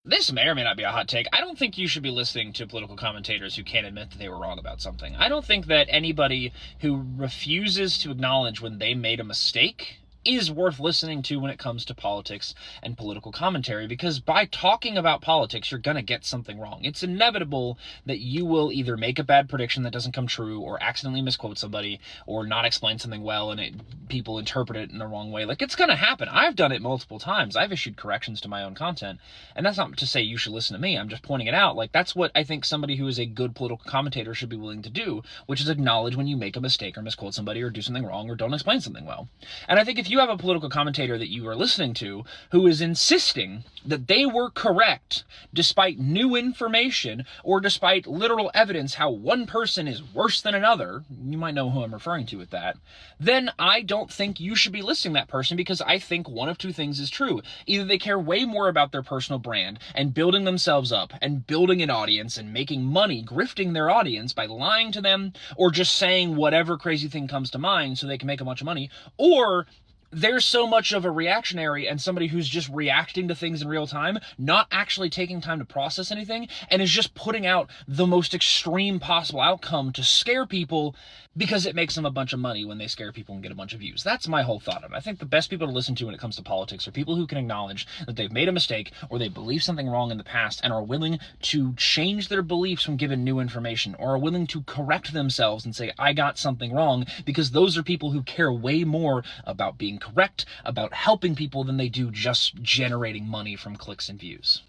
This may or may not be a hot take. I don't think you should be listening to political commentators who can't admit that they were wrong about something. I don't think that anybody who refuses to acknowledge when they made a mistake is worth listening to when it comes to politics and political commentary, because by talking about politics, you're going to get something wrong. It's inevitable that you will either make a bad prediction that doesn't come true, or accidentally misquote somebody, or not explain something well and people interpret it in the wrong way. Like, it's going to happen. I've done it multiple times. I've issued corrections to my own content, and that's not to say you should listen to me. I'm just pointing it out. Like, that's what I think somebody who is a good political commentator should be willing to do, which is acknowledge when you make a mistake or misquote somebody or do something wrong or don't explain something well. And I think if you have a political commentator that you are listening to who is insisting that they were correct despite new information or despite literal evidence how one person is worse than another, you might know who I'm referring to with that, then I don't think you should be listening to that person, because I think one of two things is true. Either they care way more about their personal brand and building themselves up and building an audience and making money, grifting their audience by lying to them or just saying whatever crazy thing comes to mind so they can make a bunch of money, or there's so much of a reactionary and somebody who's just reacting to things in real time, not actually taking time to process anything, and is just putting out the most extreme possible outcome to scare people because it makes them a bunch of money when they scare people and get a bunch of views. That's my whole thought on it. I think the best people to listen to when it comes to politics are people who can acknowledge that they've made a mistake or they believe something wrong in the past and are willing to change their beliefs when given new information, or are willing to correct themselves and say, I got something wrong, because those are people who care way more about being correct, about helping people, than they do just generating money from clicks and views.